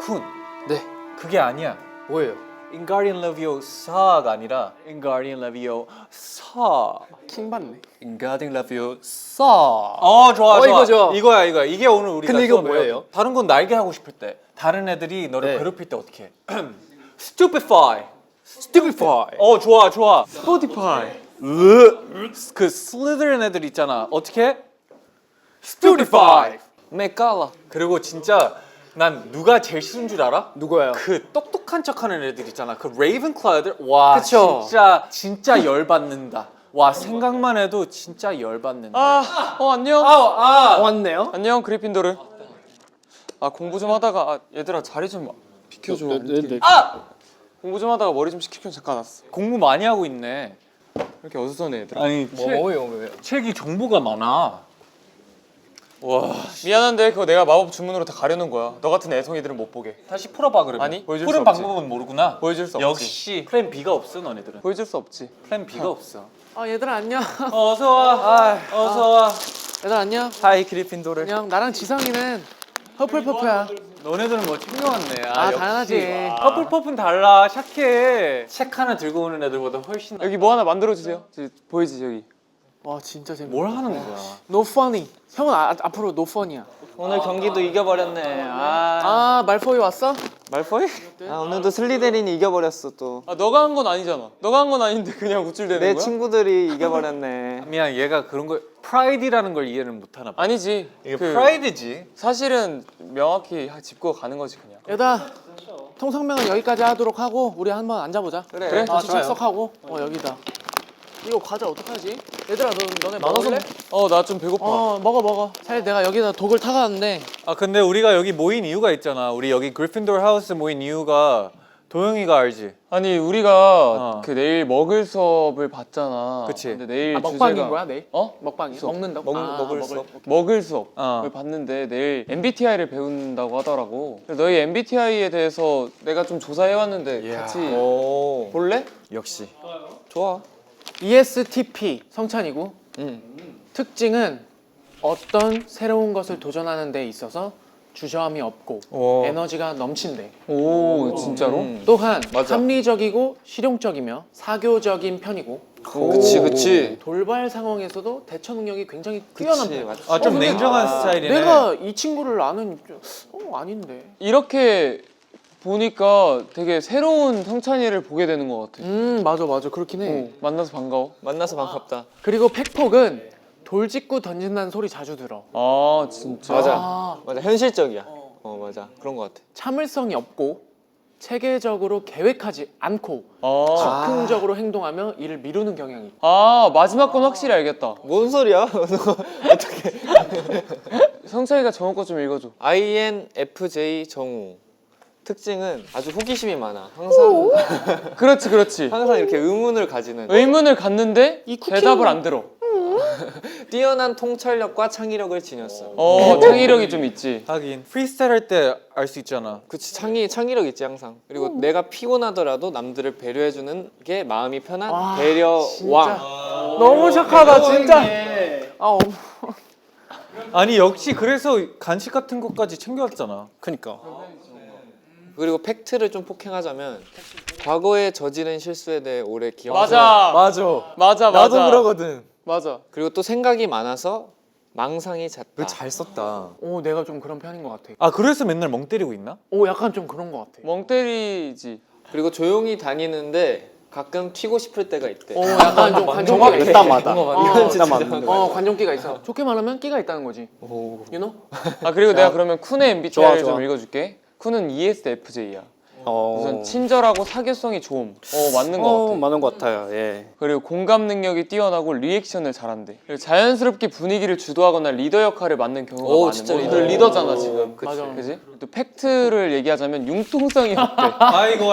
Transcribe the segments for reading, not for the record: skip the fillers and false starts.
쿤. 네. 그게 아니야. 뭐예요? 인가디언 레비오사가 아니라 인가디언 레비오사. 킹 받네. 인가디언 레비오사. 좋아 좋아. 이거 좋아. 이거야 이거야. 이게 오늘 우리가 근데 이거 수업을 뭐예요? 다른 건 날개 하고 싶을 때. 다른 애들이 너를 네. 괴롭힐 때 어떻게 해? stupefy. 스티피파이. 좋아 좋아. 스포티파이. 그 슬리더린 애들 있잖아. 어떻게 해? stupefy. 메깔라. 그리고 진짜 난 누가 제일 싫은 줄 알아? 누구예요? 그 똑똑한 척하는 애들 있잖아. 그 레이븐클라 애들. 와 그쵸? 진짜 열받는다. 와 생각만 해도 진짜 열받는다. 안녕. 왔네요. 안녕 그리핀도르. 공부 좀 하다가 얘들아 자리 좀 비켜줘. 네. 공부 좀 하다가 머리 좀 식히고 잠깐 왔어. 공부 많이 하고 있네. 이렇게 어수선해 얘들아. 아니 뭐예요? 책이 정보가 많아. 와 미안한데 그거 내가 마법 주문으로 다 가려놓은 거야. 너 같은 애송이들은 못 보게. 다시 풀어봐 그러면. 아니, 보여줄 푸는 수 없지. 방법은 모르구나. 보여줄 수 없지. 역시 플랜 B가 없어 너네들은. 보여줄 수 없지. 플랜 B가 없어. 얘들아 안녕. 어서 와. 어서 와. 얘들아 안녕. 하이 그리핀도르. 안녕. 나랑 지성이는 허플퍼프야. 너네들은 뭐 챙겨왔네. 당연하지. 퍼플퍼프는 달라. 착해. 책 하나 들고 오는 애들보다 훨씬. 여기 뭐 하나 만들어 주세요. 보이지 여기. 와 진짜 재밌다. 뭘 하는 거야? No funny. 형은 앞으로 no funny야. 오늘 경기도 이겨버렸네. 말포이 왔어? 말포이? 오늘도 슬리데린이 이겨버렸어 또. 너가 한 건 아니잖아. 너가 한 건 아닌데 그냥 우쭐대는 내 거야? 친구들이 이겨버렸네. 미안, 얘가 그런 걸 프라이드라는 걸 이해를 못 하나 봐. 아니지. 이게 프라이드지. 사실은 명확히 짚고 가는 거지 그냥. 얘들아 통성명은 여기까지 하도록 하고 우리 한번 앉아보자. 그래? 다시 출석하고. 여기다. 이거 과자 어떡하지? 얘들아 너네 먹을래? 나 좀 배고파. 먹어. 사실 내가 여기다 독을 타갔는데 근데 우리가 여기 모인 이유가 있잖아. 우리 여기 그리핀도어 하우스 모인 이유가 도영이가 알지? 아니 우리가 그 내일 먹을 수업을 봤잖아. 그치. 근데 내일 먹방인 주제가 거야 내일? 먹방이야? 먹는다고? 먹을 수업. 먹을 수업을 어. 봤는데 내일 MBTI를 배운다고 하더라고. 그래서 너희 MBTI에 대해서 내가 좀 조사해왔는데 같이 오. 볼래? 역시. 좋아. ESTP 성찬이고 특징은 어떤 새로운 것을 도전하는 데 있어서 주저함이 없고 에너지가 넘친대. 오 진짜로? 또한 맞아. 합리적이고 실용적이며 사교적인 편이고 그치. 돌발 상황에서도 대처 능력이 굉장히 뛰어난 편. 맞지. 좀 근데 냉정한 스타일이네. 내가 이 친구를 아는 아닌데. 이렇게 보니까 되게 새로운 성찬이를 보게 되는 것 같아. 맞아 그렇긴 해. 만나서 반가워. 만나서 반갑다. 그리고 팩폭은 돌직구 던진다는 소리 자주 들어. 진짜? 맞아. 현실적이야. 맞아. 그런 것 같아. 참을성이 없고 체계적으로 계획하지 않고 즉흥적으로 행동하며 일을 미루는 경향이 있고. 마지막 건 확실히 알겠다. 뭔 소리야? 어떻게? 성찬이가 정호 거 좀 읽어줘. INFJ 정우. 특징은 아주 호기심이 많아. 항상 그렇지. 항상 이렇게 의문을 가지는. 의문을 갖는데 대답을 안 들어. 뛰어난 통찰력과 창의력을 지녔어. 창의력이 좀 있지. 하긴 프리스타일 할 때 알 수 있잖아. 그치, 창의력 있지 항상. 그리고 내가 피곤하더라도 남들을 배려해주는 게 마음이 편한 배려왕. 너무 착하다 진짜. 아니 역시 그래서 간식 같은 것까지 챙겨왔잖아. 그니까. 그리고 팩트를 좀 폭행하자면 과거에 저지른 실수에 대해 오래 기억하고. 맞아. 나도 그러거든. 맞아. 그리고 또 생각이 많아서 망상이 잦다. 잘 썼다. 내가 좀 그런 편인 것 같아. 그래서 맨날 멍 때리고 있나? 약간 좀 그런 것 같아. 멍 때리지. 그리고 조용히 다니는데 가끔 튀고 싶을 때가 있대. 약간 좀 관종기가 있어. 이건 진짜 맞는 거야. 관종기가 있어. 좋게 말하면 끼가 있다는 거지. You know? 그리고 내가 그러면 쿤의 MBTI를 좋아. 좀 읽어줄게. 쿤은 ESFJ야. 우선 친절하고 사교성이 좋음. 맞는 것 같아. 많은 것 같아요. 예. 그리고 공감 능력이 뛰어나고 리액션을 잘한대. 그리고 자연스럽게 분위기를 주도하거나 리더 역할을 맡는 경우가 많은. 진짜 너희들 리더잖아 지금. 맞아. 그지? 또 팩트를 얘기하자면 융통성이 없대. 아이고.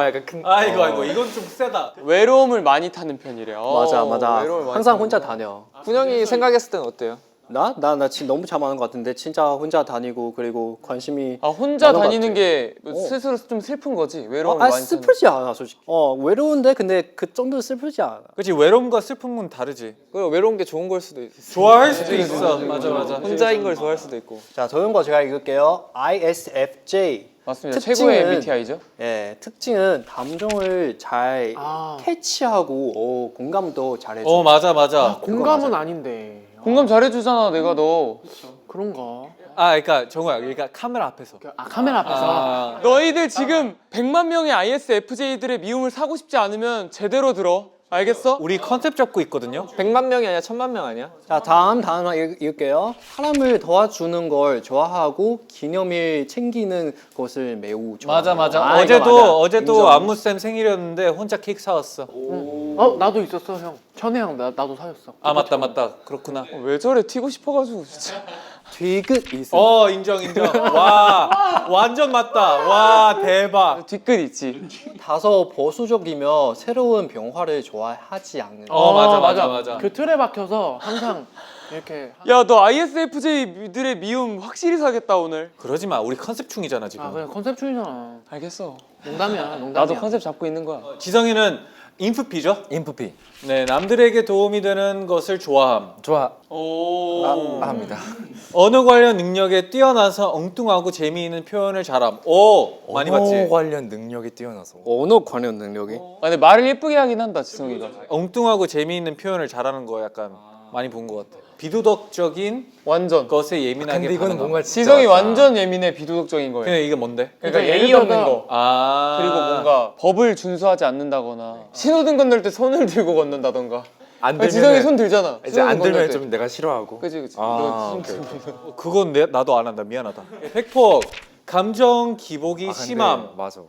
약간 큰. 아이고 이건 좀 세다. 외로움을 많이 타는 편이래. 맞아. 외로움을 많이 항상 타는 혼자 거야. 다녀. 군영이 생각했을 때는 어때요? 나 지금 너무 잘하는 것 같은데 진짜 혼자 다니고 그리고 관심이 아 혼자 많은 것 다니는 같아. 게 스스로 좀 슬픈 거지. 외로움을 아 많이 타는. 슬프지 않아 솔직히. 외로운데 근데 그 정도 슬프지 않아. 그렇지 외로움과 슬픔은 다르지. 그리고 외로운 게 좋은 걸 수도 있어. 좋아할 수도 있어. 맞아. 혼자인 걸 좋아할 수도 있고. 자 더운 거 제가 읽을게요. ISFJ. 맞습니다. 특징은- 최고의 MBTI죠. 예, 특징은 감정을 잘 캐치하고 공감도 잘해줘. 맞아. 공감은 아닌데. 공감 잘해주잖아 내가 너. 그런가? 그러니까 정우야, 그러니까 카메라 앞에서. 카메라 앞에서. 너희들 지금 100만 명의 ISFJ들의 미움을 사고 싶지 않으면 제대로 들어. 알겠어? 우리 컨셉 잡고 있거든요. 100만 명이 아니라 1000만 명 아니야? 자 다음 단어 읽을게요. 사람을 도와주는 걸 좋아하고 기념일 챙기는 것을 매우 좋아. 맞아. 아, 이거 맞아. 어제도 인정. 안무 쌤 생일이었는데 혼자 케이크 사왔어. 나도 있었어 형. 천혜형 나도 사줬어. 아 맞다. 그렇구나. 왜 저래 튀고 싶어가지고 진짜. 뒤끝 있어. 인정. 와 완전 맞다. 와 대박. 뒤끝 있지. 다소 보수적이며 새로운 변화를 좋아하지 않는. 맞아. 그 틀에 박혀서 항상 이렇게. 야 너 ISFJ들의 미움 확실히 사겠다 오늘. 그러지 마. 우리 컨셉 충이잖아 지금. 그냥 컨셉충이잖아. 알겠어. 농담이야. 나도 컨셉 잡고 있는 거야. 지성이는 인프피죠? 인프피 네, 남들에게 도움이 되는 것을 좋아함. 합니다. 언어 관련 능력에 뛰어나서 엉뚱하고 재미있는 표현을 잘함. 많이 언어 봤지? 관련 능력이 뛰어나서 언어 관련 능력이. 근데 말을 예쁘게 하긴 한다 지성이가. 엉뚱하고 재미있는 표현을 잘하는 거 약간 많이 본 것 같아. 비도덕적인 완전. 것에 예민하게 근데 이거는 반응함. 뭔가 진짜 지성이 맞다. 완전 예민해 비도덕적인 거에. 근데 이게 뭔데? 그러니까 예를 예의 없는 들어서- 거. 그리고 뭔가 법을 준수하지 않는다거나 신호등 건널 때 손을 들고 건넌다던가. 안 아니, 들면 지성이 손 들잖아. 이제 신호등 안 건널 들면 때. 좀 내가 싫어하고 그치. 아, 너 오케이, 손 오케이. 들고. 그건 나도 안 한다. 미안하다. 팩폭. 감정 기복이 아, 근데 심함. 맞아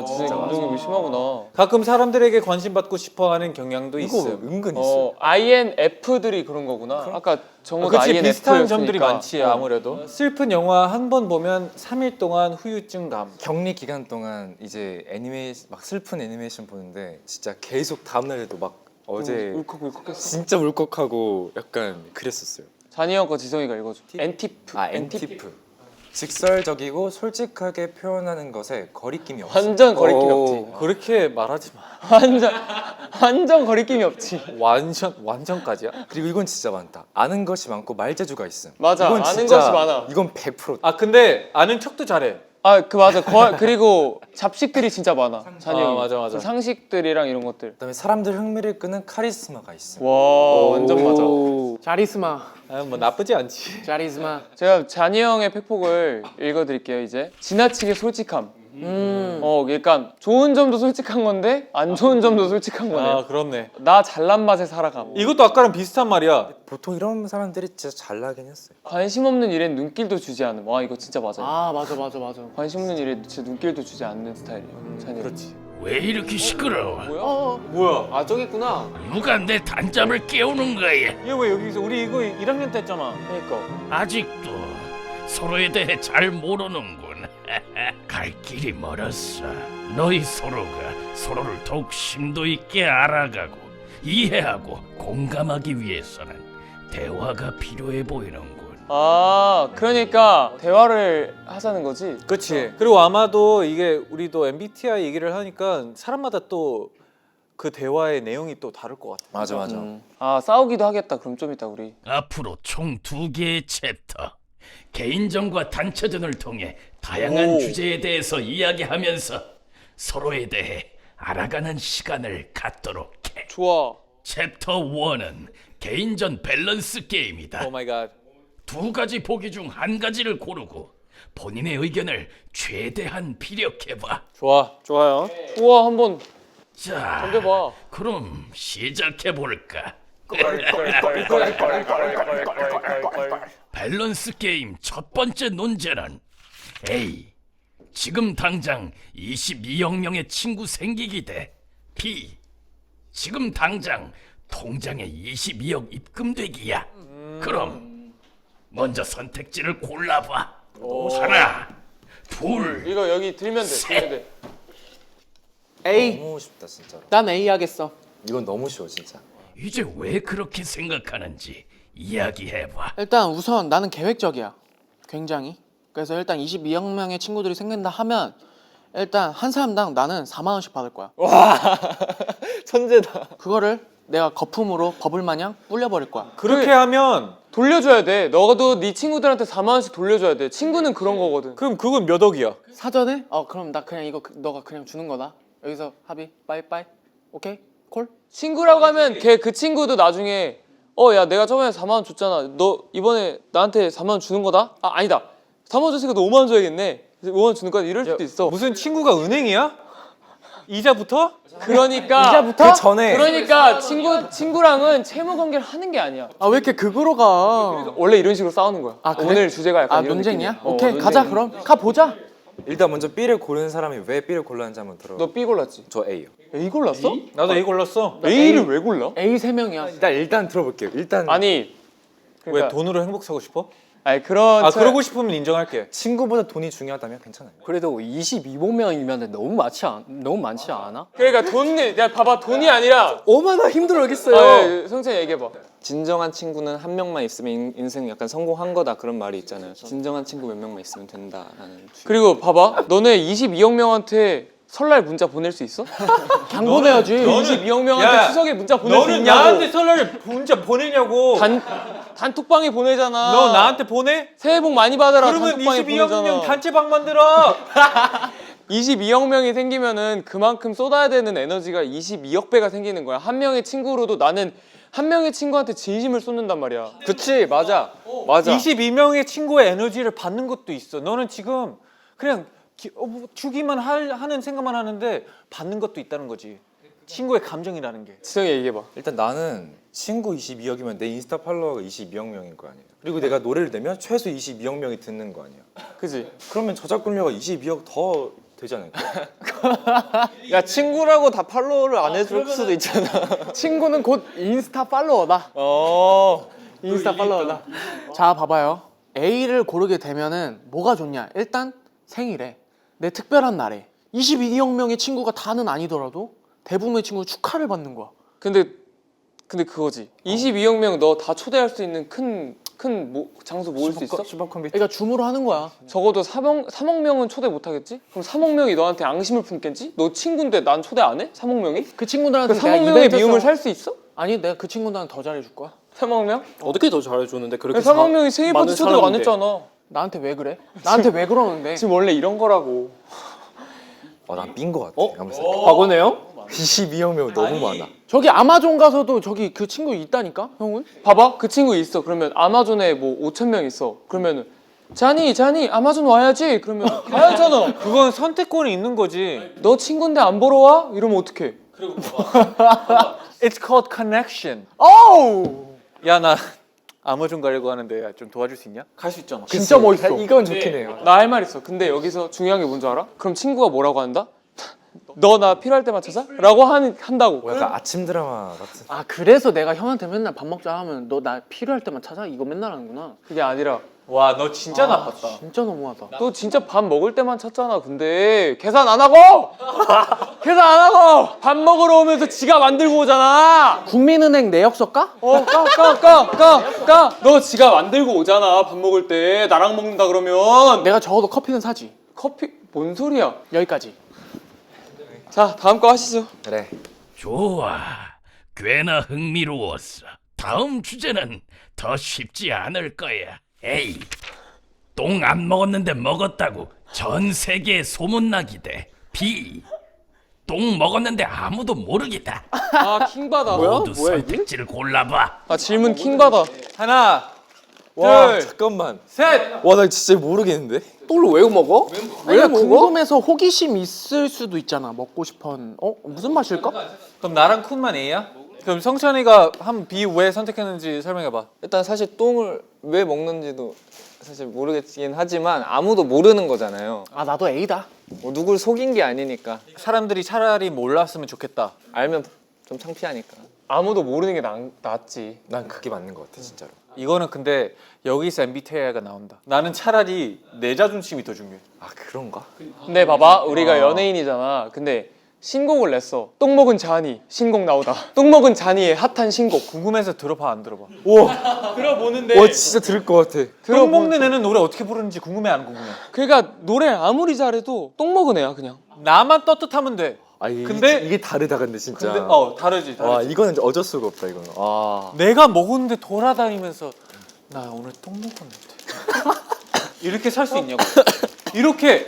지성이 감정이 심하구나. 가끔 사람들에게 관심 받고 싶어하는 경향도 이거 있음. 은근 있어 INF들이 그런 거구나. 아까 정우도 그치 INF였으니까. 비슷한 점들이 많지 아무래도. 슬픈 영화 한 번 보면 3일 동안 후유증 감. 격리 기간 동안 이제 애니메이션 막 슬픈 애니메이션 보는데 진짜 계속 다음날에도 막 어제 울컥울컥했어. 진짜 울컥하고 약간 그랬었어요. 잔이 형 거 지성이가 읽어줘. 엔티프. 엔티프 직설적이고 솔직하게 표현하는 것에 거리낌이 없어 완전 거리낌이 없지. 그렇게 말하지 마. 완전 거리낌이 없지. 완전까지야? 그리고 이건 진짜 많다. 아는 것이 많고 말재주가 있음. 맞아. 이건 아는 진짜- 것이 많아. 이건 100%. 아 근데 아는 척도 잘해. 맞아. 그리고 잡식들이 진짜 많아. 잔이 형. 맞아. 그 상식들이랑 이런 것들. 그다음에 사람들 흥미를 끄는 카리스마가 있음. 와 완전 맞아. 자리스마. 뭐 나쁘지 않지. 자리스마. 제가 잔이 형의 팩폭을 읽어드릴게요 이제. 지나치게 솔직함. 그러니까 좋은 점도 솔직한 건데 안 좋은 점도 솔직한 거네요. 그렇네. 나 잘난 맛에 살아감. 이것도 아까랑 비슷한 말이야. 보통 이런 사람들이 진짜 잘 나긴 했어요. 관심 없는 일엔 눈길도 주지 않음. 와 이거 진짜 맞아요. 맞아. 관심 없는 일에 진짜 눈길도 주지 않는 스타일이에요. 잔이 형. 그렇지. 왜 이렇게 시끄러워? 뭐야? 아 저기 있구나. 누가 내 단잠을 깨우는 거야? 얘 왜 여기 있어? 우리 이거 1학년 때 했잖아. 그러니까. 아직도 서로에 대해 잘 모르는군. 갈 길이 멀었어. 너희 서로가 서로를 더욱 심도 있게 알아가고 이해하고 공감하기 위해서는 대화가 필요해 보이는군. 그러니까 대화를 하자는 거지. 그렇지. 그리고 아마도 이게 우리도 MBTI 얘기를 하니까 사람마다 또 그 대화의 내용이 또 다를 것 같아. 맞아. 싸우기도 하겠다. 그럼 좀 이따 우리. 앞으로 총 2개의 챕터, 개인전과 단체전을 통해 다양한 주제에 대해서 이야기하면서 서로에 대해 알아가는 시간을 갖도록 해. 좋아. 챕터 1은 개인전 밸런스 게임이다. 오 마이 갓. 2가지 보기 중 1가지를 고르고 본인의 의견을 최대한 피력해봐. 좋아요. 우와 한번 자, 던져봐. 그럼 시작해볼까? 밸런스 게임 첫 번째 논제는 A. 지금 당장 22억 명의 친구 생기기 대 B. 지금 당장 통장에 22억 입금되기야. 그럼 먼저 선택지를 골라봐. 하나, 둘, 이거 여기 들면 돼. 들면 돼. A. 너무 쉽다 진짜로. 난 A 하겠어. 이건 너무 쉬워 진짜. 이제 왜 그렇게 생각하는지 이야기해봐. 일단 우선 나는 계획적이야. 굉장히. 그래서 일단 22억 명의 친구들이 생긴다 하면 일단 한 사람당 나는 4만 원씩 받을 거야. 천재다. 그거를 내가 거품으로 버블 마냥 불려버릴 거야. 그렇게 하면 돌려줘야 돼. 너도 네 친구들한테 4만 원씩 돌려줘야 돼. 친구는 그런 거거든. 그럼 그건 몇 억이야? 사전에? 그럼 나 그냥 이거 너가 그냥 주는 거다. 여기서 합의. 빠이빠이. 오케이? 콜? 친구라고 하면 그 친구도 나중에 야 내가 저번에 4만 원 줬잖아. 너 이번에 나한테 4만 원 주는 거다? 아니다. 4만 원 줬으니까 너 5만 원 줘야겠네. 5만 원 주는 거야. 이럴 수도 있어. 무슨 친구가 은행이야? 이자부터? 그러니까 그 전에 그러니까 친구랑은 채무 관계를 하는 게 아니야. 아 왜 이렇게 극으로 가? 원래 이런 식으로 싸우는 거야. 아, 그래? 오늘 주제가 약간 이런 논쟁이야? 느낌이야. 오케이 논쟁이야. 가자 그럼. 가 보자. 일단 먼저 B를 고르는 사람이 왜 B를 골랐는지 한번 들어. 너 B 골랐지? 저 A요. A 골랐어? 나도 A 골랐어. A를 왜 골라? A 3명이야. 일단 들어볼게요. 일단 아니 왜 돈으로 행복 사고 싶어? 아니 그런 그러고 싶으면 인정할게. 친구보다 돈이 중요하다면 괜찮아요. 그래도 22명이면 너무 많지 않아? 그러니까 야 봐봐 돈이 아니라 얼마나 힘들겠어요. 성찬이 얘기해봐. 진정한 친구는 한 명만 있으면 인생 약간 성공한 거다 그런 말이 있잖아요. 진정한 친구 몇 명만 있으면 된다라는. 그리고 봐봐 너네 22억 명한테 설날 문자 보낼 수 있어? 강 보내야지. 22억 명한테 야, 추석에 문자 보낼 수 너는 있냐고. 나한테 설날 문자 보내냐고. 단톡방에 보내잖아. 너 나한테 보내? 새해 복 많이 받아라. 그러면 단톡방에 22억 보내잖아. 명 단체방 만들어. 22억 명이 생기면은 그만큼 쏟아야 되는 에너지가 22억 배가 생기는 거야. 한 명의 친구로도 나는 한 명의 친구한테 진심을 쏟는단 말이야. 그치 맞아. 맞아. 22명의 친구의 에너지를 받는 것도 있어. 너는 지금 그냥 주기만 하는 생각만 하는데 받는 것도 있다는 거지. 친구의 감정이라는 게. 지성이 얘기해봐. 일단 나는 친구 22억이면 내 인스타 팔로워가 22억 명인 거 아니에요. 그리고 내가 노래를 내면 최소 22억 명이 듣는 거 아니야. 그지? 그러면 저작권료가 22억 더 되지 않을까? 야 친구라고 다 팔로우를 안 해줄 수도 있잖아. 친구는 곧 인스타 팔로워다. 인스타 팔로워다. 자 봐봐요. A를 고르게 되면은 뭐가 좋냐? 일단 생일에 내 특별한 날에 22억 명의 친구가 다는 아니더라도 대부분의 친구 축하를 받는 거야. 근데 그거지. 22억 명 너 다 초대할 수 있는 큰 장소 모을 수 있어? 슈퍼컴퓨터. 그러니까 줌으로 하는 거야. 적어도 3억 명은 초대 못 하겠지? 그럼 3억 명이 너한테 앙심을 품겠지? 너 친구인데 난 초대 안 해? 3억 명이? 그 친구들한테 그 내가 3억 명의 이벤트 미움을 써. 살 수 있어? 아니 내가 그 친구들한테 더 잘해줄 거야. 3억 명? 어떻게 더 잘해주는데 그렇게 3억 명이 생일 파티 초대를 안 했잖아. 나한테 왜 그래? 나한테 왜 그러는데? 지금 원래 이런 거라고. 난 B인 거 같아. 하면서 과거네요? 22억 명 너무 많아. 저기 아마존 가서도 저기 그 친구 있다니까 형은? 봐봐 그 친구 있어. 그러면 아마존에 뭐 5천 명 있어. 그러면은 자니 아마존 와야지. 그러면 가야잖아. 그건 선택권이 있는 거지. 너 친구인데 안 보러 와? 이러면 어떡해? It's called connection. 어우! 야 나 아마존 가려고 하는데 좀 도와줄 수 있냐? 갈 수 있잖아. 진짜 멋있어. 이건 좋긴 해요. 나 할 말 있어. 근데 여기서 중요한 게 뭔지 알아? 그럼 친구가 뭐라고 한다? 너 나 필요할 때만 찾아? 라고 한다고. 약간 아침 드라마 같은. 아 그래서 내가 형한테 맨날 밥 먹자 하면 너 나 필요할 때만 찾아? 이거 맨날 하는구나. 그게 아니라 와 너 진짜 나빴다. 진짜 너무하다. 너 진짜 밥 먹을 때만 찾잖아. 근데 계산 안 하고 계산 안 하고 밥 먹으러 오면서 지갑 안 들고 오잖아. 국민은행 내역서 까? 너 지갑 안 들고 오잖아. 밥 먹을 때 나랑 먹는다 그러면. 내가 적어도 커피는 사지. 커피 뭔 소리야? 여기까지. 자 다음 거 하시죠. 그래. 좋아. 꽤나 흥미로웠어. 다음 주제는 더 쉽지 않을 거야. A. 똥 안 먹었는데 먹었다고 전 세계에 소문나기 대 B. 똥 먹었는데 아무도 모르기다. 아 킹받아. 모두 선택지를 골라봐. 아 질문 킹받아. 하나, 와 둘, 잠깐만. 셋. 와 나 진짜 모르겠는데. 똥을 왜 먹어? 그러니까 궁금해서 호기심 있을 수도 있잖아. 먹고 싶은 무슨 맛일까? 그럼 나랑 쿤만 A야? 그럼 성찬이가 한 B 왜 선택했는지 설명해봐. 일단 사실 똥을 왜 먹는지도 사실 모르겠긴 하지만 아무도 모르는 거잖아요. 아 나도 A다. 뭐 누굴 속인 게 아니니까. 사람들이 차라리 몰랐으면 좋겠다. 알면 좀 창피하니까. 아무도 모르는 게 낫지. 난 그게 맞는 거 같아 진짜로. 이거는 근데 여기서 MBTI가 나온다. 나는 차라리 내 자존심이 더 중요해. 아 그런가? 근데 봐봐 우리가 연예인이잖아. 근데 신곡을 냈어. 똥 먹은 자니 신곡 나오다. 똥 먹은 자니의 핫한 신곡. 궁금해서 들어봐 안 들어봐? 들어보는데. 와 진짜 들을 것 같아. 똥 먹는 애는 노래 어떻게 부르는지 궁금해 안 궁금해? 그러니까 노래 아무리 잘해도 똥 먹은 애야 그냥. 나만 떳떳하면 돼. 아 근데- 이게 다르다 근데 진짜. 근데 다르지. 와 이거는 어쩔 수가 없다 이거는. 와. 내가 먹었는데 돌아다니면서 나 오늘 똥 먹었는데 이렇게 살 수 있냐고. 이렇게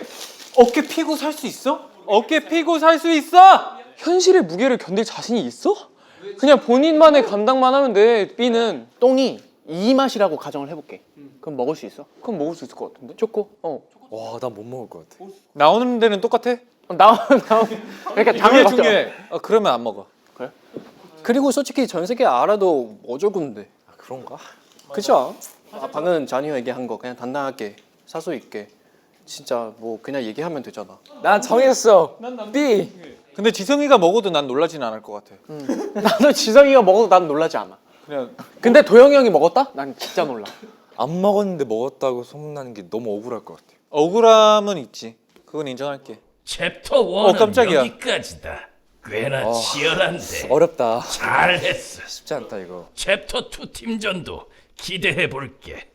어깨 피고 살 수 있어? 어깨 피고 살 수 있어? 현실의 무게를 견딜 자신이 있어? 그냥 본인만의 감당만 하면 돼. B는. 똥이 이 맛이라고 가정을 해볼게. 그럼 먹을 수 있어? 그럼 먹을 수 있을 것 같은데? 초코? 와 나 못 먹을 것 같아. 나오는 데는 똑같아? 나오면 그러니까 당연히 그게 먹죠. 중요해. 그러면 안 먹어. 그리고 솔직히 전 세계 알아도 어쩌군데. 아 그런가? 그죠? 방금 잔이 얘기한 거 그냥 단단하게 사수 있게 진짜 뭐 그냥 얘기하면 되잖아. 난 정했어. B. 근데 지성이가 먹어도 난 놀라진 않을 것 같아. 나도 지성이가 먹어도 난 놀라지 않아. 그냥 근데 도영이 형이 먹었다? 난 진짜 놀라. 안 먹었는데 먹었다고 소문나는 게 너무 억울할 것 같아. 억울함은 있지. 그건 인정할게. 챕터 1은 깜짝이야. 여기까지다. 꽤나 치열한데 어렵다. 잘했어. 쉽지 않다 이거. 챕터 2 팀전도 기대해 볼게.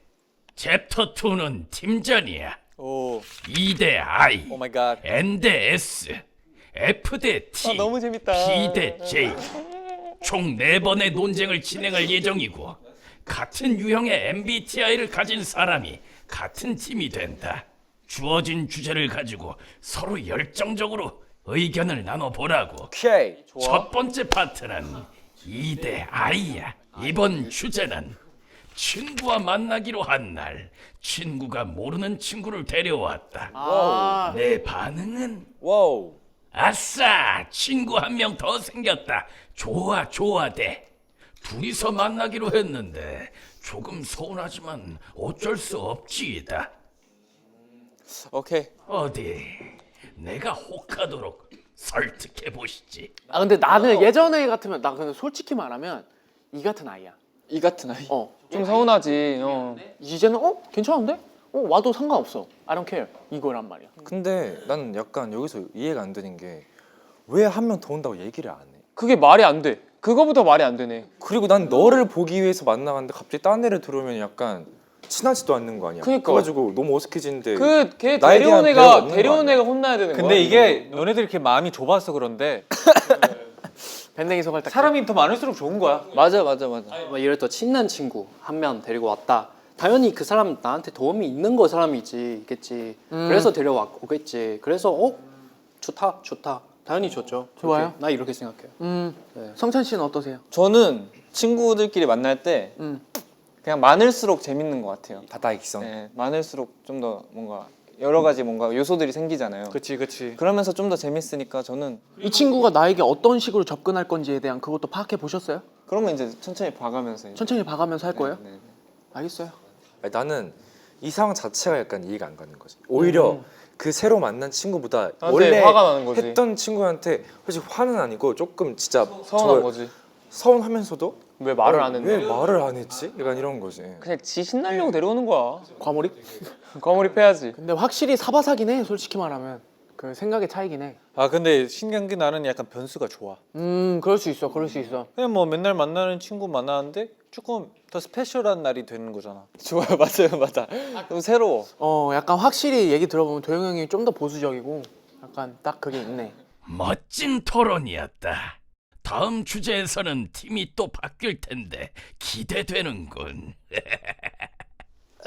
챕터 2는 팀전이야. 오, 2대 I, 오 마이 갓. N 대 S, F 대 T, 너무 재밌다. P 대 J. 총 4번의 논쟁을 진행할 예정이고 같은 유형의 MBTI를 가진 사람이 같은 팀이 된다. 주어진 주제를 가지고 서로 열정적으로 의견을 나눠보라고. 오케이. 첫 번째 파트는 2대 I야. 이번 주제는 친구와 만나기로 한 날 친구가 모르는 친구를 데려왔다. 내 반응은 와우. 아싸, 친구 한 명 더 생겼다. 좋아, 좋아돼. 둘이서 만나기로 했는데 조금 서운하지만 어쩔 수 없지이다. 오케이. 어디 내가 혹하도록 설득해 보시지. 아 근데 나는 예전에 같으면 나 근데 솔직히 말하면 이 같은 아이야. 이 같은 아이. 어. 좀 서운하지. 이제는 괜찮은데? 와도 상관없어. I don't care. 이거란 말이야. 근데 나는 약간 여기서 이해가 안 되는 게 왜 한 명 더 온다고 얘기를 안 해? 그게 말이 안 돼. 그거부터 말이 안 되네. 그리고 난 너를 보기 위해서 만나갔는데 갑자기 딴 애를 들어오면 약간 친하지도 않는 거 아니야? 그니까. 그래가지고 너무 어색해지는데 걔 나에 대한 데려온 배려가 애가 없는 거 데려온 아니야? 애가 혼나야 되는 거야. 근데 이게 너네들 이렇게 마음이 좁아서 그런데 밴댕이 소갈딱. 사람이 더 많을수록 좋은 거야. 맞아. 뭐 예를 들어 친한 친구 한 명 데리고 왔다. 당연히 그 사람 나한테 도움이 있는 거 사람이지 있겠지. 그래서 데려왔겠지. 그래서 좋다. 당연히 좋죠. 좋아요? 그렇게, 나 이렇게 생각해요. 성찬 씨는 어떠세요? 저는 친구들끼리 만날 때 그냥 많을수록 재밌는 것 같아요. 다다익선. 네, 많을수록 좀 더 뭔가 여러 가지 뭔가 요소들이 생기잖아요. 그치. 그러면서 좀 더 재밌으니까 저는 이 친구가 나에게 어떤 식으로 접근할 건지에 대한 그것도 파악해 보셨어요? 그러면 이제 천천히 봐가면서 이제. 천천히 봐가면서 할 거예요? 네. 알겠어요. 아니, 나는 이 상황 자체가 약간 이해가 안 가는 거지. 오히려 그 새로 만난 친구보다 나한테 원래 화가 나는 거지. 했던 친구한테 솔직히 화는 아니고 조금 진짜 서운한 저- 거지. 서운하면서도 왜 말을 안 왜 했네? 말을 안 했지? 약간 이런 거지. 그냥 지 신나려고 데려오는 거야. 과몰입? 과몰입해야지. 근데 확실히 사바사긴 해. 솔직히 말하면 그 생각의 차이긴 해. 아 근데 신기한 게 나는 약간 변수가 좋아. 그럴 수 있어. 그냥 뭐 맨날 만나는 친구 만나는데 조금 더 스페셜한 날이 되는 거잖아. 좋아요, 맞아. 좀 새로워. 약간 확실히 얘기 들어보면 도영 형이 좀 더 보수적이고 약간 딱 그게 있네. 멋진 토론이었다. 다음 주제에서는 팀이 또 바뀔 텐데 기대되는군.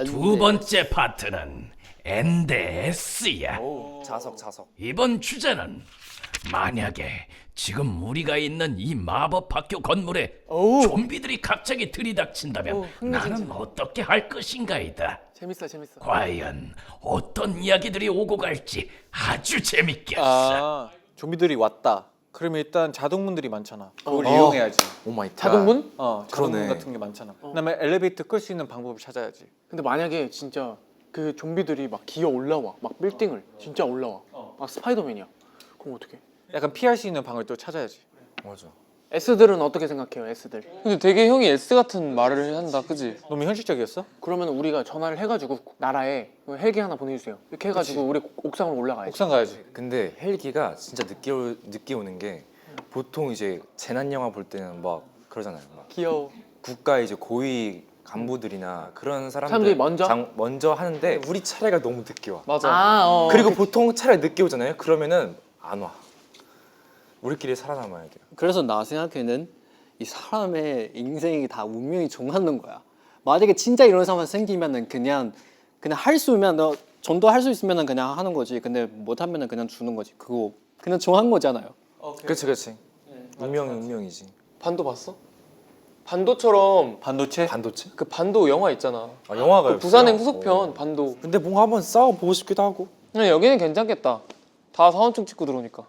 두 번째 파트는 N 대 S야. 자석. 이번 주제는 만약에 지금 우리가 있는 이 마법 학교 건물에 좀비들이 갑자기 들이닥친다면 나는 어떻게 할 것인가이다. 재밌어. 과연 어떤 이야기들이 오고 갈지 아주 재밌겠어. 아 좀비들이 왔다. 그러면 일단 자동문들이 많잖아. 그걸 어. 이용해야지. 오 마이 갓. 자동문? 자동문 그러네. 같은 게 많잖아. 그다음에 엘리베이터 끌 수 있는 방법을 찾아야지. 근데 만약에 진짜 그 좀비들이 막 기어 올라와. 막 빌딩을 진짜 올라와. 막 스파이더맨이야. 그럼 어떡해? 약간 피할 수 있는 방을 또 찾아야지. 맞아. S들은 어떻게 생각해요? S들. 근데 되게 형이 S 같은 말을 한다, 그지? 너무 현실적이었어? 그러면 우리가 전화를 해가지고 나라에 헬기 하나 보내주세요. 이렇게 해가지고 우리 옥상으로 올라가야지. 옥상 가야지. 근데 헬기가 진짜 늦게 오는 게 보통 이제 재난 영화 볼 때는 막 그러잖아요. 막 귀여워. 국가 이제 고위 간부들이나 그런 사람들이 사람들 먼저 하는데 우리 차례가 너무 늦게 와. 맞아. 그리고 보통 차라리 늦게 오잖아요. 그러면은 안 와. 우리끼리 살아남아야 돼요. 그래서 나 생각에는 이 사람의 인생이 다 운명이 정하는 거야. 만약에 진짜 이런 상황 생기면은 그냥 할 수 있으면 너 전도할 수 있으면은 그냥 하는 거지. 근데 못 하면은 그냥 주는 거지. 그거 그냥 정한 거잖아요. 그렇지. 운명이지. 반도 봤어? 반도처럼 반도체? 반도체? 그 반도 영화 있잖아. 아, 영화가 그 부산행 후속편 반도. 근데 뭔가 한번 싸워보고 싶기도 하고. 그냥 여기는 괜찮겠다. 다 사원증 찍고 들어오니까.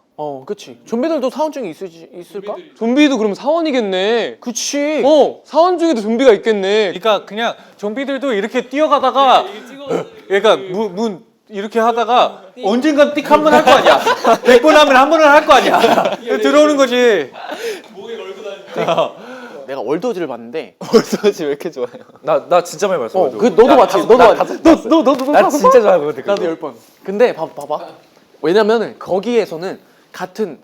그치. 좀비들도 사원증이 있을까? 좀비도 그럼 사원이겠네. 그치. 사원 중에도 좀비가 있겠네. 그러니까 그냥 좀비들도 이렇게 뛰어가다가 그러니까 문 이렇게 하다가 언젠간 띡 한 번 할 거 아니야. 100번 하면 한 번은 할 거 아니야. 들어오는 거지. 내가 월더즈를 봤는데. 월드워치 왜 이렇게 좋아해요? 나 진짜 많이 봤어. 그 너도 봤지. 너도 봤지. 너도 나 진짜 좋아하거든. 나도 10번. 근데 봐봐. 왜냐면은 거기에서는 같은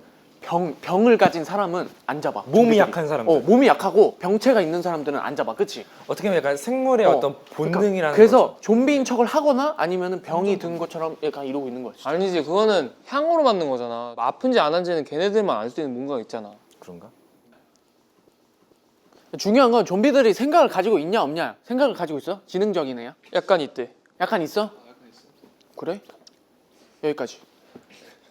병을 가진 사람은 안 잡아. 몸이 좀비들이. 약한 사람들. 몸이 약하고 병체가 있는 사람들은 안 잡아. 그치? 어떻게 보면 약간 생물의 어떤 본능이라는 그래서 거죠. 좀비인 척을 하거나 아니면은 병이 든 것처럼 약간 이러고 있는 거지. 아니지, 그거는 향으로 맞는 거잖아. 아픈지 안 한지는 걔네들만 알 수 있는 뭔가가 있잖아. 그런가? 중요한 건 좀비들이 생각을 가지고 있냐 없냐. 생각을 가지고 있어? 지능적인 애야? 약간 있대. 약간 있어? 그래? 여기까지.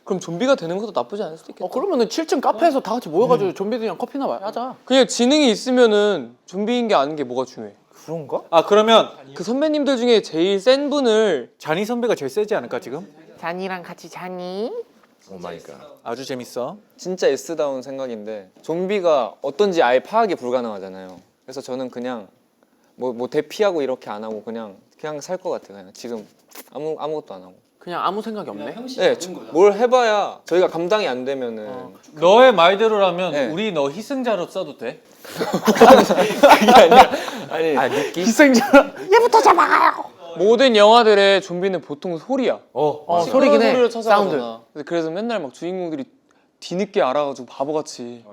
그럼 좀비가 되는 것도 나쁘지 않을 수도 있겠다. 그러면은 7층 카페에서 다 같이 모여가지고 좀비들이랑 커피나 하자. 그냥 지능이 있으면은 좀비인 게 아닌 게 뭐가 중요해. 그런가? 아 그러면 그 선배님들 중에 제일 센 분을 잔이 선배가 제일 세지 않을까 지금? 잔이랑 같이 자니? 오 마이 갓. 아주 재밌어. 진짜 S다운 생각인데 좀비가 어떤지 아예 파악이 불가능하잖아요. 그래서 저는 그냥 뭐 대피하고 이렇게 안 하고 그냥 살 것 같아요. 그냥 지금 아무것도 안 하고. 그냥 아무 생각이 없네. 네, 뭘 해봐야 저희가 감당이 안 되면은 너의 말대로라면 네. 우리 너 희생자로 써도 돼? 아니 희생자. 모든 영화들의 좀비는 보통 소리야. 소리긴 해. 소리로 사운드. 찾아가잖아. 그래서 맨날 막 주인공들이 뒤늦게 알아가지고 바보같이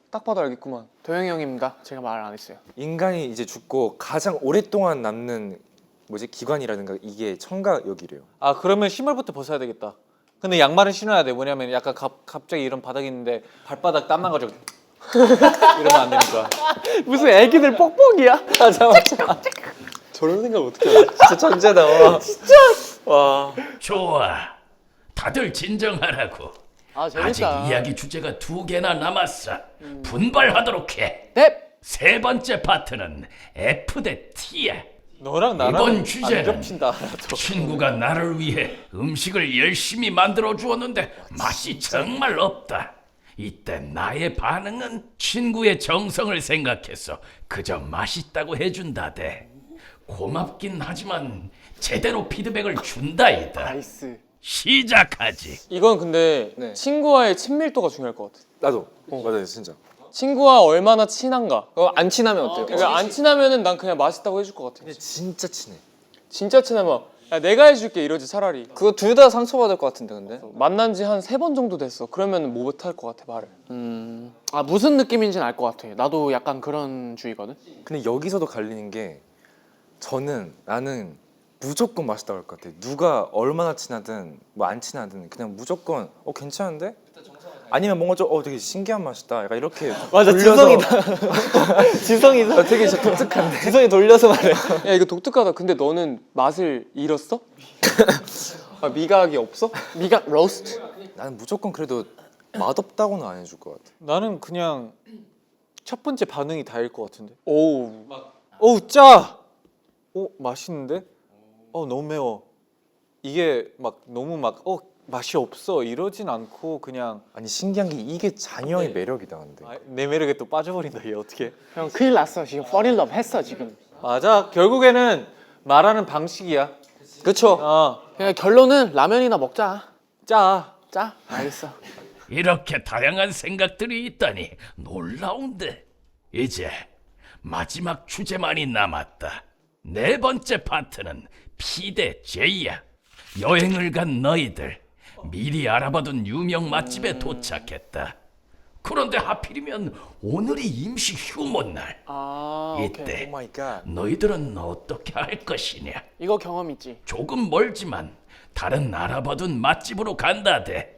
딱 봐도 알겠구만. 도영이 형입니다. 제가 말 안 했어요. 인간이 이제 죽고 가장 오랫동안 남는 기관이라든가 이게 청각역이래요. 아 그러면 신발부터 벗어야 되겠다. 근데 양말은 신어야 돼. 뭐냐면 약간 갑자기 이런 바닥이 있는데 발바닥 땀 나가지고 이러면 안 되니까. 무슨 애기들 뻑뻑이야? 저런 생각 어떻게 해? 진짜 천재다. 와. 좋아. 다들 진정하라고. 아직 재밌다. 이야기 주제가 2개나 남았어. 분발하도록 해. 넵. 세 번째 파트는 F 대 T야. 너랑 나랑 이번 안 주제는 겹친다. 친구가 나를 위해 음식을 열심히 만들어 주었는데 맛이 정말 없다. 이때 나의 반응은 친구의 정성을 생각해서 그저 맛있다고 해준다대. 고맙긴 하지만 제대로 피드백을 준다이다. 나이스. 시작하지. 이건 근데 네. 친구와의 친밀도가 중요할 것 같아. 나도. 맞아요, 진짜. 친구와 얼마나 친한가. 안 친하면 어때요? 그러니까 안 친하면은 난 그냥 맛있다고 해줄 것 같아. 근데 진짜 친해. 진짜 친하면 야, 내가 해줄게 이러지 차라리. 그거 둘 다 상처받을 것 같은데 근데. 만난 지 한 3번 정도 됐어. 그러면 못할 것 같아 말을. 무슨 느낌인지는 알 것 같아. 나도 약간 그런 주의거든. 근데 여기서도 갈리는 게 나는 무조건 맛있다고 할 것 같아. 누가 얼마나 친하든 뭐 안 친하든 그냥 무조건 괜찮은데? 아니면 뭔가 좀 되게 신기한 맛이다. 약간 이렇게 맞아, 돌려서 지성이다. 되게 진짜 독특한데. 지성이 돌려서 말해. 야 이거 독특하다. 근데 너는 맛을 잃었어? 미각이 없어? 미각 로스트. 나는 무조건 그래도 맛없다고는 안 해줄 것 같아. 나는 그냥 첫 번째 반응이 다일 것 같은데. 오우. 어우 짜. 맛있는데? 너무 매워. 이게 막 너무 맛이 없어 이러진 않고 그냥 아니 신기한 게 이게 잔이 형의 매력이다 근데. 내 매력에 또 빠져버린다. 얘 어떻게? 형 큰일 났어. 지금 fall in love 했어 지금. 맞아. 결국에는 말하는 방식이야. 그쵸. 그냥 결론은 라면이나 먹자. 짜. 짜? 알겠어. 이렇게 다양한 생각들이 있다니 놀라운데. 이제 마지막 주제만이 남았다. 네 번째 파트는 P 대 J야. 여행을 간 너희들 미리 알아봐둔 유명 맛집에 도착했다. 그런데 하필이면 오늘이 임시 휴무날. 아, 이때 오 마이 갓. 너희들은 어떻게 할 것이냐? 이거 경험 있지. 조금 멀지만 다른 알아봐둔 맛집으로 간다대.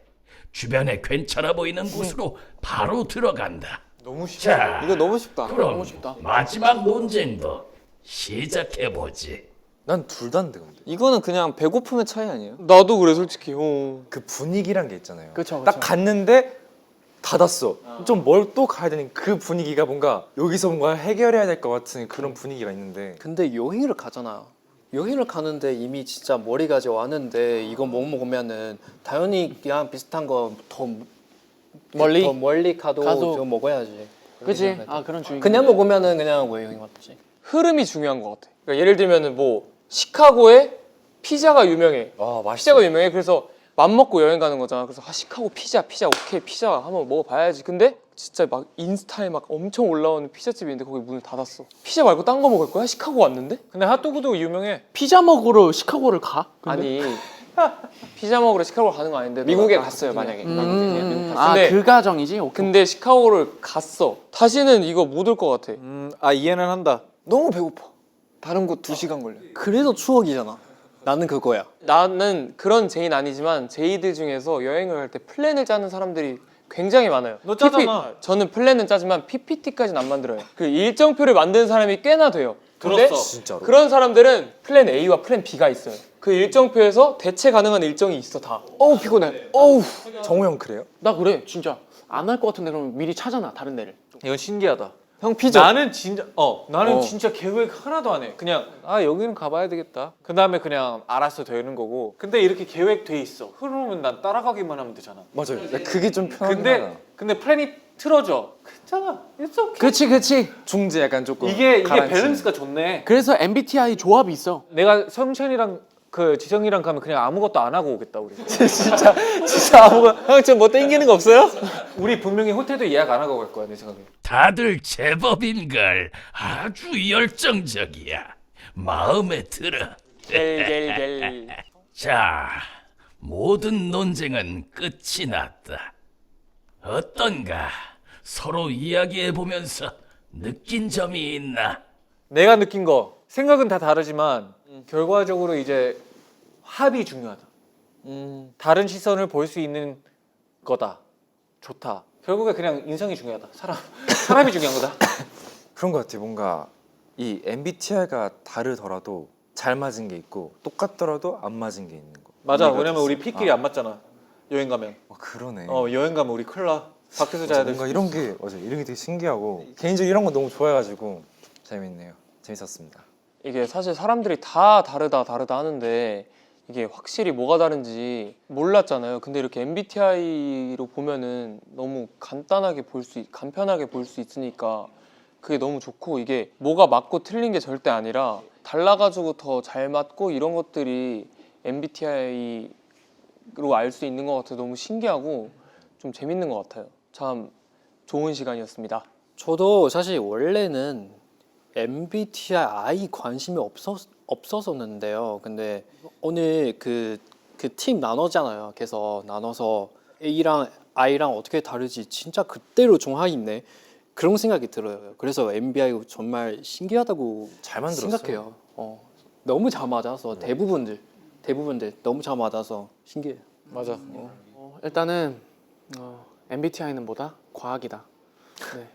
주변에 괜찮아 보이는 곳으로 바로 들어간다. 너무 쉽다. 자, 이거 너무 쉽다. 그럼 마지막 논쟁도 시작해 보지. 난 둘 다인데 근데. 이거는 그냥 배고픔의 차이 아니에요? 나도 그래 솔직히. 그 분위기란 게 있잖아요. 그쵸, 딱 그쵸. 갔는데 닫았어. 좀 뭘 또 가야 되는 그 분위기가 뭔가 여기서 뭔가 해결해야 될 것 같은 그런 분위기가 있는데. 근데 여행을 가잖아. 여행을 가는데 이미 진짜 머리까지 왔는데 이거 못 먹으면은 당연히 그냥 비슷한 거 더 멀리? 더 멀리 가도 좀 먹어야지. 그치? 아, 그런 주의. 그냥 먹으면은 그냥 왜 여행 왔지? 흐름이 중요한 것 같아. 그러니까 예를 들면은 뭐 시카고에 피자가 유명해. 아 맛있어. 피자가 유명해. 그래서 맘 먹고 여행 가는 거잖아. 그래서 시카고 피자 오케이 피자 한번 먹어봐야지. 근데 진짜 막 인스타에 막 엄청 올라오는 피자집이 있는데 거기 문을 닫았어. 피자 말고 딴 거 먹을 거야? 시카고 왔는데? 근데 핫도그도 유명해. 피자 먹으러 시카고를 가? 아니 피자 먹으러 시카고 가는 거 아닌데 미국에 너가 갔어요 만약에. 아, 근데- 그 가정이지? 오케이. 근데 시카고를 갔어. 다시는 이거 못 올 것 같아. 아 이해는 한다. 너무 배고파. 다른 곳 2시간 걸려. 그래도 추억이잖아. 나는 그거야. 나는 그런 제인 아니지만 제이들 중에서 여행을 갈 때 플랜을 짜는 사람들이 굉장히 많아요. 너 짜잖아. 저는 플랜은 짜지만 PPT까지는 안 만들어요. 그 일정표를 만드는 사람이 꽤나 돼요. 근데 들었어. 진짜로. 그런 사람들은 플랜 A와 플랜 B가 있어요. 그 일정표에서 대체 가능한 일정이 있어 다. 어우 피곤해. 어우. 정우 형 그래요? 나 그래, 진짜. 안 할 것 같은데 그럼 미리 찾아놔, 다른 데를. 이건 신기하다. 형 피자. 나는 진짜 계획 하나도 안 해. 그냥 여기는 가봐야 되겠다. 그 다음에 그냥 알아서 되는 거고. 근데 이렇게 계획돼 있어. 흐르면 난 따라가기만 하면 되잖아. 맞아요. 그게 좀 편하긴 하다. 근데 플랜이 틀어져. 괜찮아. It's okay. 그치. 중재 약간 조금 이게 가라앉히는. 밸런스가 좋네. 그래서 MBTI 조합이 있어. 내가 성찬이랑 그 지성이랑 가면 그냥 아무것도 안 하고 오겠다 우리. 진짜 아무거. 형 지금 뭐 땡기는 거 없어요? 우리 분명히 호텔도 예약 안 하고 갈 거야 내 생각에. 다들 제법인걸. 아주 열정적이야. 마음에 들어. 겔겔겔. 자, 모든 논쟁은 끝이 났다. 어떤가? 서로 이야기해 보면서 느낀 점이 있나? 내가 느낀 거 생각은 다 다르지만 결과적으로 이제 합이 중요하다. 다른 시선을 볼 수 있는 거다. 좋다. 결국에 그냥 인성이 중요하다. 사람이 중요한 거다. 그런 것 같아요. 뭔가 이 MBTI가 다르더라도 잘 맞은 게 있고 똑같더라도 안 맞은 게 있는 거. 맞아. 이해가 왜냐면 됐어. 우리 피끼리 안 맞잖아. 여행 가면. 그러네. 여행 가면 우리 큰일 나. 밖에서 맞아, 자야 돼. 뭔가 이런 게 맞아. 이런 게 되게 신기하고 개인적으로 이런 거 너무 좋아해가지고 재밌네요. 재밌었습니다. 이게 사실 사람들이 다 다르다 하는데 이게 확실히 뭐가 다른지 몰랐잖아요. 근데 이렇게 MBTI로 보면은 너무 간편하게 볼 수 있으니까 그게 너무 좋고, 이게 뭐가 맞고 틀린 게 절대 아니라 달라가지고 더 잘 맞고 이런 것들이 MBTI로 알 수 있는 것 같아서 너무 신기하고 좀 재밌는 것 같아요. 참 좋은 시간이었습니다. 저도 사실 원래는 MBTI 관심이 없었었는데요. 근데 오늘 그 팀 나눠잖아요. 그래서 나눠서 A랑 I랑 어떻게 다르지 진짜 그대로 정확히 있네. 그런 생각이 들어요. 그래서 MBTI 정말 신기하다고 잘 만들었어요. 생각해요. 너무 잘 맞아서 대부분들 너무 잘 맞아서 신기해요. 맞아. 일단은 MBTI는 뭐다? 과학이다. 네.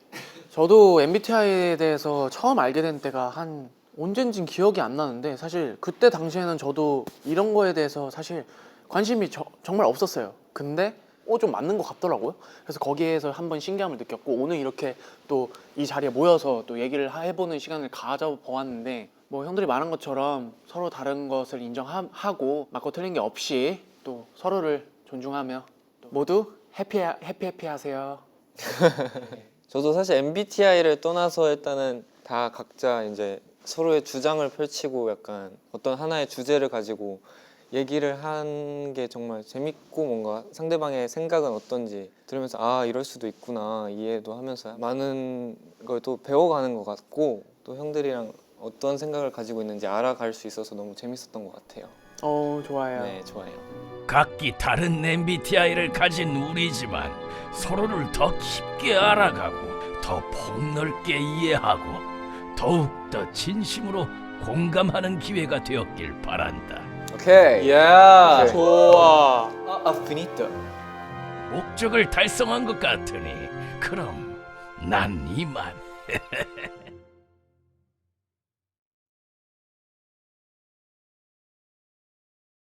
저도 MBTI에 대해서 처음 알게 된 때가 한 언젠진 기억이 안 나는데, 사실 그때 당시에는 저도 이런 거에 대해서 사실 관심이 정말 없었어요. 근데 좀 맞는 것 같더라고요. 그래서 거기에서 한번 신기함을 느꼈고, 오늘 이렇게 또 이 자리에 모여서 또 얘기를 해보는 시간을 가져보았는데, 뭐 형들이 말한 것처럼 서로 다른 것을 인정하고 맞고 틀린 게 없이 또 서로를 존중하며 또 모두 해피 하세요. 저도 사실 MBTI를 떠나서 일단은 다 각자 이제 서로의 주장을 펼치고 약간 어떤 하나의 주제를 가지고 얘기를 한 게 정말 재밌고 뭔가 상대방의 생각은 어떤지 들으면서 아 이럴 수도 있구나 이해도 하면서 많은 걸 또 배워가는 것 같고 또 형들이랑 어떤 생각을 가지고 있는지 알아갈 수 있어서 너무 재밌었던 것 같아요. 좋아요. 네, 좋아요. 각기 다른 MBTI를 가진 우리지만 서로를 더 깊게 알아가고 더 폭넓게 이해하고 더욱더 진심으로 공감하는 기회가 되었길 바란다. 오케이. 야. 좋아. finito. 목적을 달성한 것 같으니 그럼 난 이만.